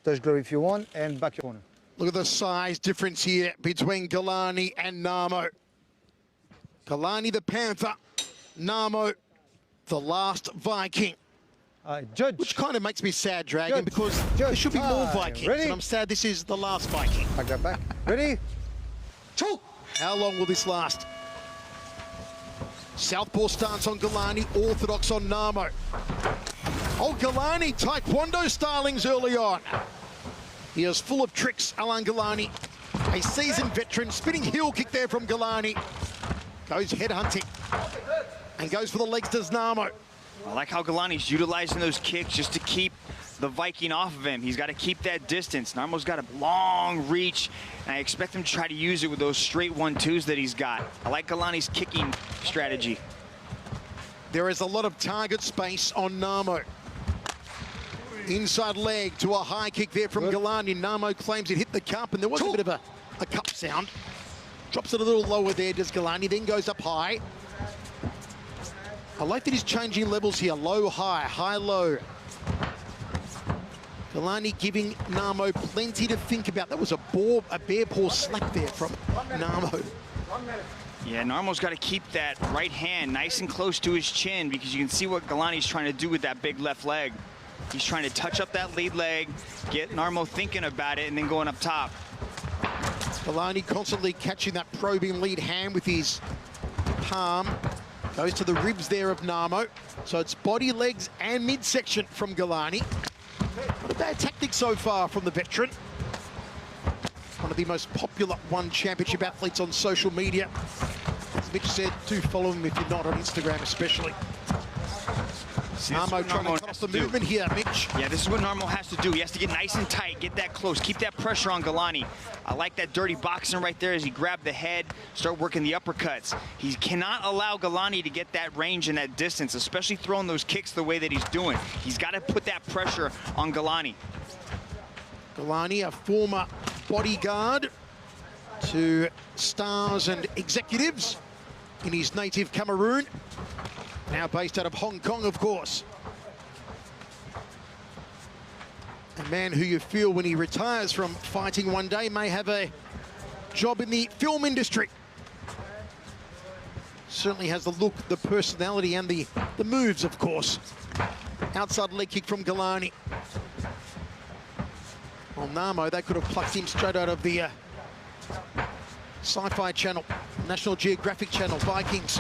touch glove if you want, and back your corner. Look at the size difference here between Ngalani and Narmo. Ngalani the Panther, Narmo the last Viking. Judge. Which kind of makes me sad, Dragon, Judge. because Judge. there should be more Vikings, Ready? and I'm sad this is the last Viking. Back that back. Ready? Choke! How long will this last? Southpaw stance on Ngalani, orthodox on Narmo. Oh, Ngalani, taekwondo stylings early on. He is full of tricks, Alain Ngalani. A seasoned veteran, spinning heel kick there from Ngalani. Goes head hunting and goes for the legs, does Narmo. I like how Ngalani's utilizing those kicks just to keep the Viking off of him. He's got to keep that distance. Narmo's got a long reach, and I expect him to try to use it with those straight 1-2s that he's got. I like Ngalani's kicking strategy. There is a lot of target space on Narmo. Inside leg to a high kick there from Ngalani. Narmo claims it hit the cup, and there was a bit of a cup sound. Drops it a little lower there, does Ngalani, then goes up high. I like that he's changing levels here. Low, high, high, low. Ngalani giving Narmo plenty to think about. That was a bear paw slap there from Narmo. Yeah, Narmo's got to keep that right hand nice and close to his chin, because you can see what Ngalani's trying to do with that big left leg. He's trying to touch up that lead leg, get Narmo thinking about it, and then going up top. Ngalani constantly catching that probing lead hand with his palm. Goes to the ribs there of Narmo. So it's body, legs, and midsection from Ngalani. Not a bad tactic so far from the veteran. One of the most popular One Championship athletes on social media. As Mitch said, do follow him if you're not on Instagram especially. Narmo trying to cut off the movement here, Mitch. Yeah, this is what Narmo has to do. He has to get nice and tight, get that close, keep that pressure on Ngalani. I like that dirty boxing right there as he grabbed the head, start working the uppercuts. He cannot allow Ngalani to get that range and that distance, especially throwing those kicks the way that he's doing. He's got to put that pressure on Ngalani. Ngalani, a former bodyguard to stars and executives in his native Cameroon. Now based out of Hong Kong, of course. A man who you feel when he retires from fighting one day may have a job in the film industry. Certainly has the look, the personality, and the moves, of course. Outside leg kick from Ngalani. Well, Narmo, they could have plucked him straight out of the Sci-Fi Channel, National Geographic Channel, Vikings.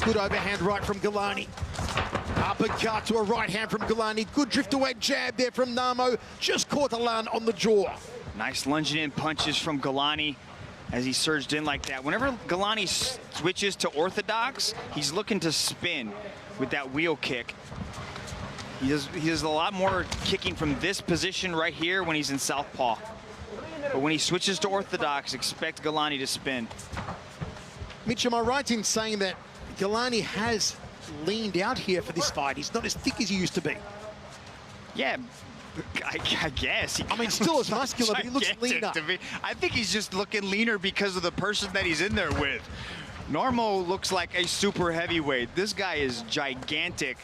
Good overhand right from Ngalani. Uppercut to a right hand from Ngalani. Good drift away jab there from Narmo. Just caught Alain on the jaw. Nice lunging in punches from Ngalani as he surged in like that. Whenever Ngalani switches to orthodox, he's looking to spin with that wheel kick. He does a lot more kicking from this position right here when he's in southpaw. But when he switches to orthodox, expect Ngalani to spin. Mitch, am I right in saying that Ngalani has leaned out here for this fight? He's not as thick as he used to be. Yeah, I guess. I mean, still as muscular, but he looks leaner. I think he's just looking leaner because of the person that he's in there with. Narmo looks like a super heavyweight. This guy is gigantic.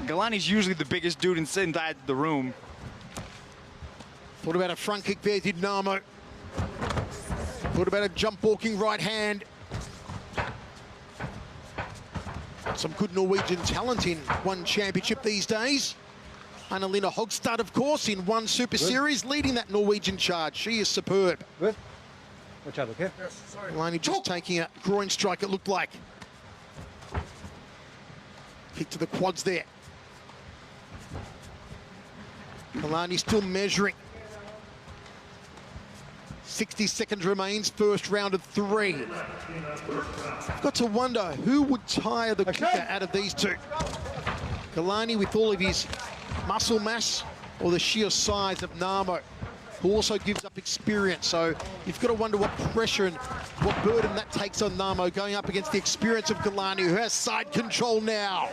Ngalani's usually the biggest dude inside the room. Thought about a front kick there, did Narmo. Thought about a jump walking right hand. Some good Norwegian talent in One Championship these days. Annalena Hogstad, of course, in One Super Series, leading that Norwegian charge. She is superb. Good. Watch out, okay? Ngalani just taking a groin strike, it looked like. Kick to the quads there. Ngalani still measuring. 60 seconds remains, first round of 3. I've got to wonder who would tire the kicker out of these two. Ngalani with all of his muscle mass or the sheer size of Narmo, who also gives up experience. So you've got to wonder what pressure and what burden that takes on Narmo going up against the experience of Ngalani, who has side control now.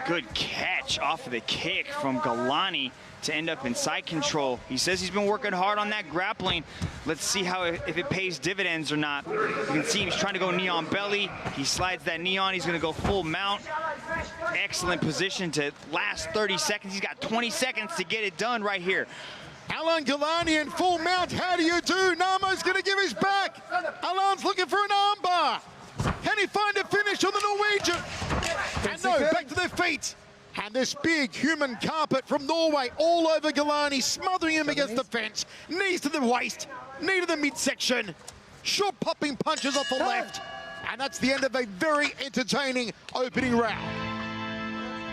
good catch off of the kick from Ngalani to end up in side control. He says he's been working hard on that grappling. Let's see if it pays dividends or not. You can see he's trying to go knee on belly. He slides that knee on. He's going to go full mount. Excellent position to last 30 seconds. He's got 20 seconds to get it done right here. Alain Ngalani in full mount. How do you do? Narmo's going to give his back. Alain's looking for an armbar. Can he find a finish on the Norwegian? And no, back to their feet. And this big human carpet from Norway all over Ngalani, smothering him against the fence. Knees to the waist, knee to the midsection. Short popping punches off the left. And that's the end of a very entertaining opening round.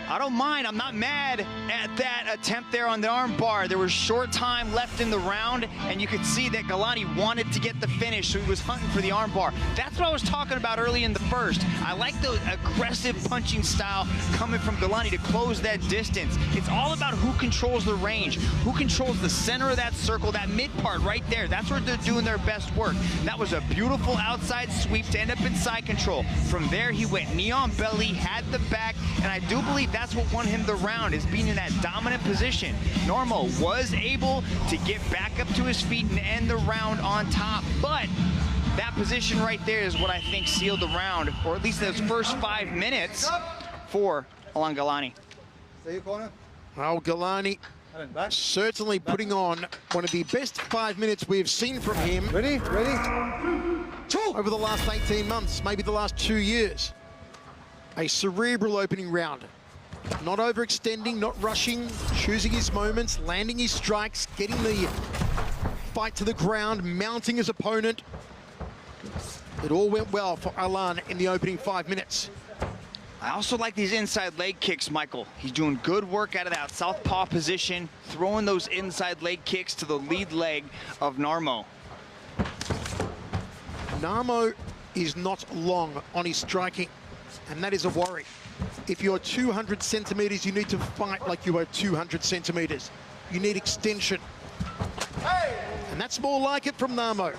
I don't mind. I'm not mad at that attempt there on the arm bar. There was short time left in the round, and you could see that Ngalani wanted to get the finish, so he was hunting for the arm bar. That's what I was talking about early in the first. I like the aggressive punching style coming from Ngalani to close that distance. It's all about who controls the range, who controls the center of that circle, that mid part right there. That's where they're doing their best work. That was a beautiful outside sweep to end up in side control. From there, he went knee on belly, had the back, and I do believe that's what won him the round, is being in that dominant position. Narmo was able to get back up to his feet and end the round on top, but that position right there is what I think sealed the round, or at least those first 5 minutes for Alain Ngalani. Stay corner. Well, Ngalani Back. certainly putting on one of the best 5 minutes we've seen from him Ready? over the last 18 months, maybe the last 2 years. A cerebral opening round. Not overextending, not rushing, choosing his moments, landing his strikes, getting the fight to the ground, mounting his opponent. It all went well for Alain in the opening 5 minutes. I also like these inside leg kicks, Michael. He's doing good work out of that southpaw position, throwing those inside leg kicks to the lead leg of Narmo. Narmo is not long on his striking, and that is a worry. If you're 200 centimeters, you need to fight like you are 200 centimeters. You need extension. And that's more like it from Narmo.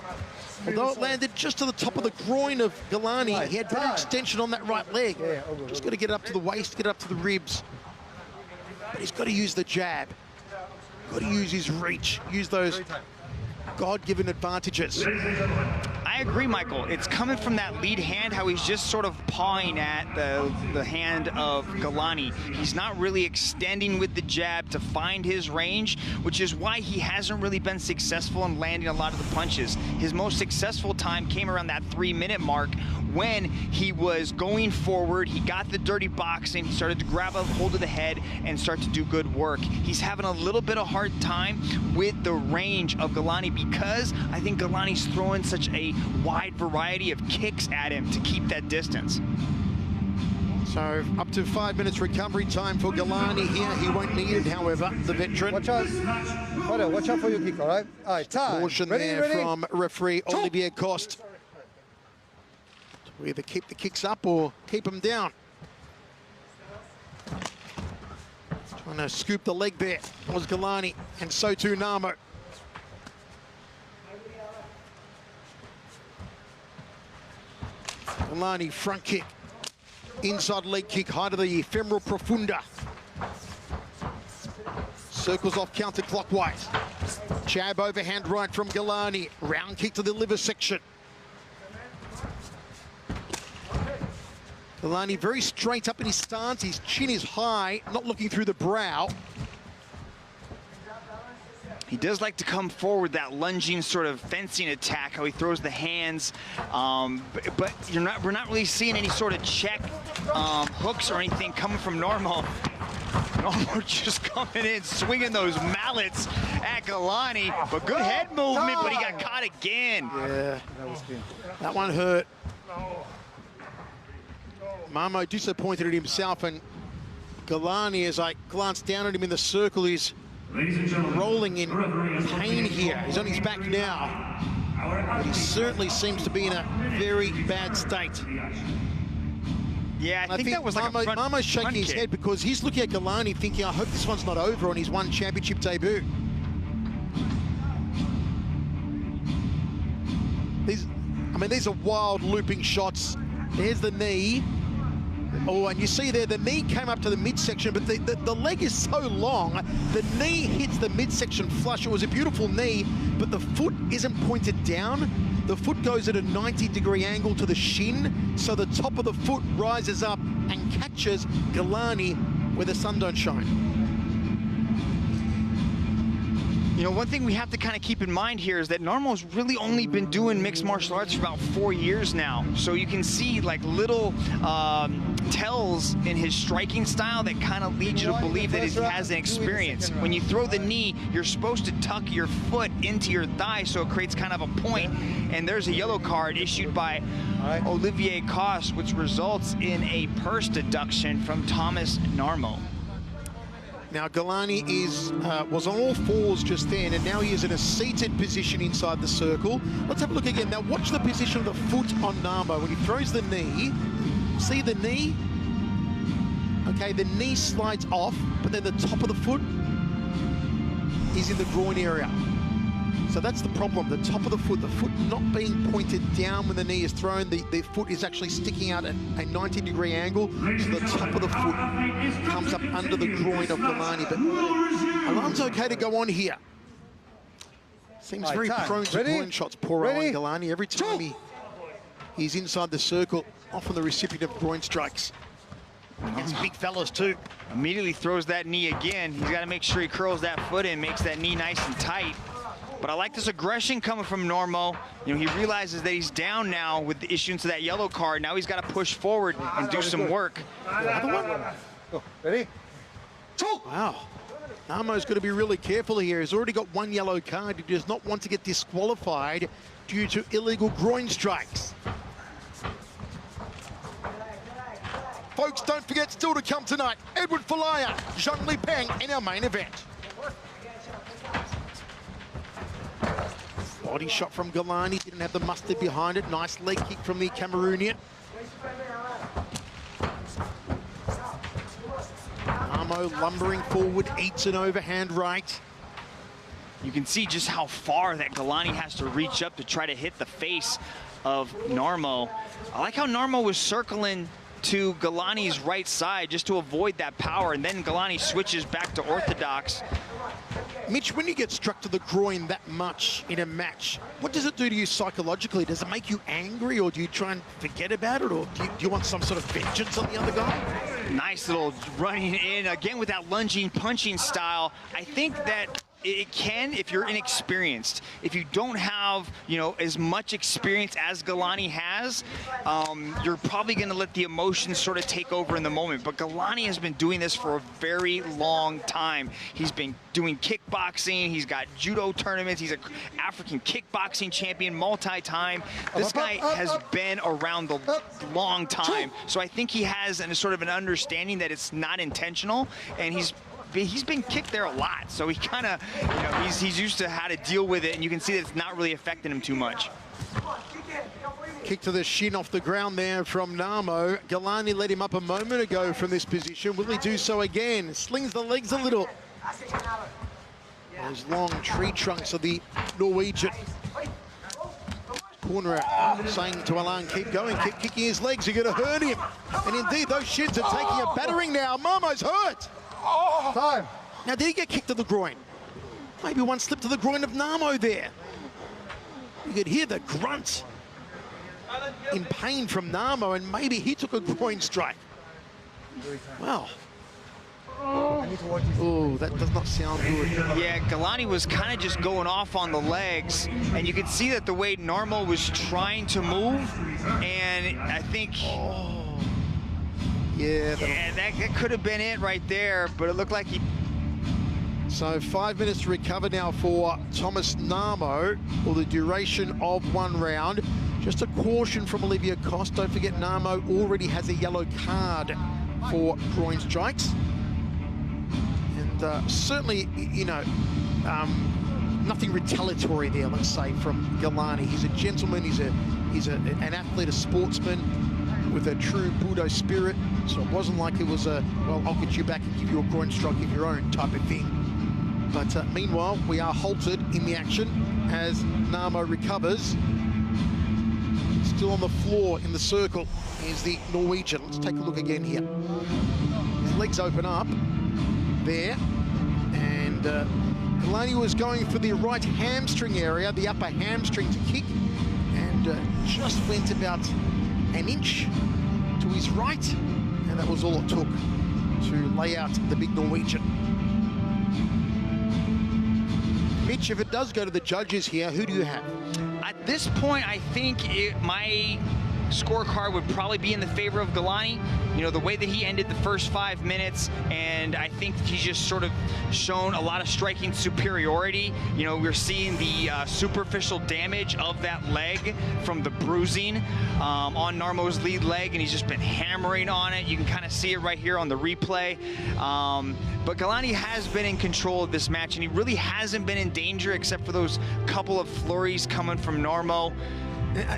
Although it landed just to the top of the groin of Ngalani, he had better extension on that right leg. Just got to get up to the waist, get up to the ribs. But he's got to use the jab. Got to use his reach, use those God-given advantages. I agree, Michael. It's coming from that lead hand, how he's just sort of pawing at the hand of Ngalani. He's not really extending with the jab to find his range, which is why he hasn't really been successful in landing a lot of the punches. His most successful time came around that 3-minute mark when he was going forward. He got the dirty boxing, started to grab a hold of the head and start to do good work. He's having a little bit of hard time with the range of Ngalani because I think Ngalani's throwing such a wide variety of kicks at him to keep that distance. So up to 5 minutes recovery time for Ngalani here. He won't need it, however, the veteran. Watch out. Watch out for your kick, all right? All right, time. Caution there from referee Olivier Coste. We either keep the kicks up or keep them down. Trying to scoop the leg there was Ngalani, and so too Narmo. Ngalani front kick, inside leg kick, high to the femoral profunda. Circles off counterclockwise. Jab overhand right from Ngalani. Round kick to the liver section. Ngalani very straight up in his stance. His chin is high, not looking through the brow. He does like to come forward, that lunging sort of fencing attack, how he throws the hands, but we're not really seeing any sort of check hooks or anything coming from Narmo. Narmo just coming in, swinging those mallets at Ngalani, but good head movement, but he got caught again. Yeah, that one hurt. Narmo disappointed at himself, and Ngalani, as I glanced down at him in the circle, is rolling in pain here. He's on his back now, but he certainly seems to be in a very bad state. Yeah, I think that was like a front Narmo's shaking his head because he's looking at Ngalani thinking, I hope this one's not over on his one championship debut. These are wild looping shots. There's the knee. Oh, and you see there, the knee came up to the midsection, but the leg is so long, the knee hits the midsection flush. It was a beautiful knee, but the foot isn't pointed down. The foot goes at a 90-degree angle to the shin, so the top of the foot rises up and catches Ngalani where the sun don't shine. You know, one thing we have to kind of keep in mind here is that Narmo's really only been doing mixed martial arts for about 4 years now. So you can see like little tells in his striking style that kind of lead you to believe that he has an experience. When you throw the knee, you're supposed to tuck your foot into your thigh so it creates kind of a point. And there's a yellow card issued by Olivier Coste, which results in a purse deduction from Thomas Narmo. Now, Ngalani was on all fours just then, and now he is in a seated position inside the circle. Let's have a look again. Now, watch the position of the foot on Narmo. When he throws the knee, see the knee? Okay, the knee slides off, but then the top of the foot is in the groin area. So that's the problem, the top of the foot not being pointed down when the knee is thrown. The foot is actually sticking out at a 90-degree angle, so the top of the foot comes up under the groin of Ngalani. But Alain's okay to go on here. Seems very prone to groin shots, poor Alain Ngalani. Every time he's inside the circle, often the recipient of groin strikes. Against big fellas too. Immediately throws that knee again. He's got to make sure he curls that foot in, makes that knee nice and tight. But I like this aggression coming from Narmo. You know, he realizes that he's down now with the issuance of that yellow card. Now he's got to push forward and do some work. Another one. Go. Ready? Wow. Narmo's got to be really careful here. He's already got one yellow card. He does not want to get disqualified due to illegal groin strikes. Folks, don't forget, still to come tonight, Edward Falaya, Zhang Li Peng in our main event. Body shot from Ngalani, didn't have the mustard behind it. Nice leg kick from the Cameroonian. Narmo lumbering forward, eats an overhand right. You can see just how far that Ngalani has to reach up to try to hit the face of Narmo. I like how Narmo was circling to Ngalani's right side just to avoid that power, and then Ngalani switches back to orthodox. Mitch, when you get struck to the groin that much in a match, what does it do to you psychologically? Does it make you angry, or do you try and forget about it, or do you want some sort of vengeance on the other guy? Nice little running in, again with that lunging, punching style. I think that it can, if you're inexperienced, if you don't have, you know, as much experience as Ngalani has, you're probably going to let the emotions sort of take over in the moment. But Ngalani has been doing this for a very long time. He's been doing kickboxing. He's got judo tournaments. He's an African kickboxing champion, multi-time. This guy has been around the long time. So I think he has a sort of an understanding that it's not intentional, and he's been kicked there a lot, so he kind of, you know, he's used to how to deal with it, and you can see that it's not really affecting him too much. Kick to the shin off the ground there from Narmo. Ngalani led him up a moment ago from this position. Will he do so again? Slings the legs a little. Those long tree trunks of the Norwegian. Corner saying to Alain, keep going, keep kicking his legs, you're going to hurt him. And indeed, those shins are taking a battering now. Marmo's hurt. Time. Now, did he get kicked to the groin? Maybe one slip to the groin of Narmo there. You could hear the grunt in pain from Narmo, and maybe he took a groin strike. Wow. Oh, that does not sound good. Yeah, Ngalani was kind of just going off on the legs, and you could see that the way Narmo was trying to move, and I think... Yeah, that could have been it right there, but it looked like he... So 5 minutes to recover now for Thomas Narmo, for the duration of one round. Just a caution from Olivier Coste. Don't forget, Narmo already has a yellow card for groin strikes. And certainly, you know, nothing retaliatory there, let's say, from Ngalani. He's a gentleman, he's an athlete, a sportsman with a true Budo spirit. So it wasn't like it was a, well, I'll get you back and give you a groin strike of your own type of thing. But meanwhile, we are halted in the action as Narmo recovers. Still on the floor in the circle is the Norwegian. Let's take a look again here. His legs open up there, and Ngalani was going for the right hamstring area, the upper hamstring to kick, and just went about an inch to his right, and that was all it took to lay out the big Norwegian. Mitch, if it does go to the judges here, who do you have? At this point, I think my scorecard would probably be in the favor of Ngalani. You know, the way that he ended the first 5 minutes, and I think he's just sort of shown a lot of striking superiority. You know, we're seeing the superficial damage of that leg from the bruising on Narmo's lead leg, and he's just been hammering on it. You can kind of see it right here on the replay. But Ngalani has been in control of this match, and he really hasn't been in danger except for those couple of flurries coming from Narmo.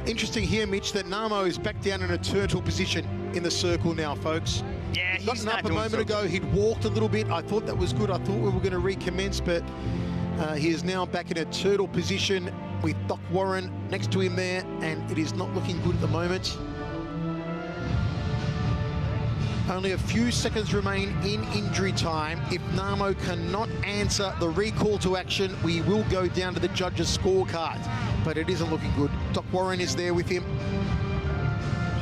Interesting here, Mitch, that Narmo is back down in a turtle position in the circle now, folks. Yeah, he's gotten not up a doing moment so ago. good. He'd walked a little bit. I thought that was good. I thought we were going to recommence, but he is now back in a turtle position with Doc Warren next to him there, and it is not looking good at the moment. Only a few seconds remain in injury time. If Narmo cannot answer the recall to action, we will go down to the judges' scorecard. But it isn't looking good. Doc Warren is there with him.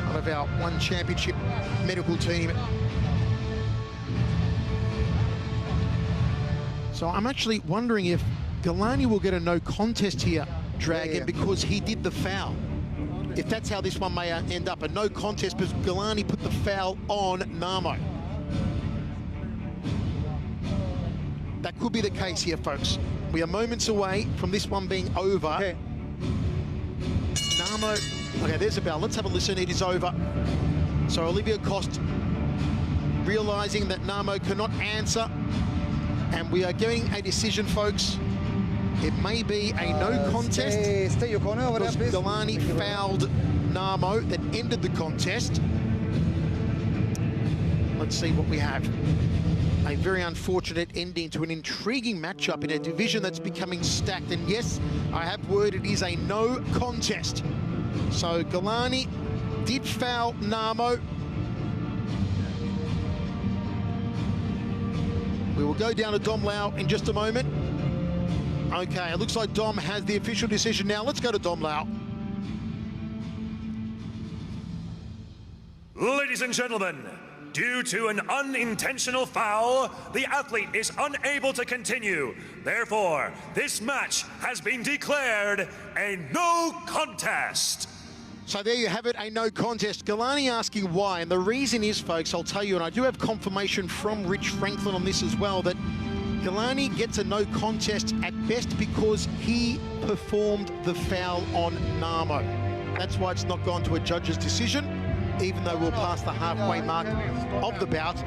Part of our One Championship medical team. So I'm actually wondering if Ngalani will get a no contest here, Dragon, because he did the foul. If that's how this one may end up, a no contest because Ngalani put the foul on Narmo. That could be the case here, folks. We are moments away from this one being over. Okay. Narmo, okay, there's a bell. Let's have a listen. It is over. So Olivia Cost realizing that Narmo cannot answer, and we are getting a decision, folks. It may be a no contest. Stay your corner over there, because please. Ngalani fouled Narmo that ended the contest. Let's see what we have. A very unfortunate ending to an intriguing matchup in a division that's becoming stacked. And yes, I have word it is a no contest. So Ngalani did foul Narmo. We will go down to Dom Lau in just a moment. Okay, it looks like Dom has the official decision now. Let's go to Dom Lau. Ladies and gentlemen, due to an unintentional foul, the athlete is unable to continue. Therefore, this match has been declared a no contest. So there you have it, a no contest. Ngalani asking why, and the reason is, folks, I'll tell you, and I do have confirmation from Rich Franklin on this as well, that Ngalani gets a no contest at best because he performed the foul on Narmo. That's why it's not gone to a judge's decision, even though we'll pass the halfway mark of the bout.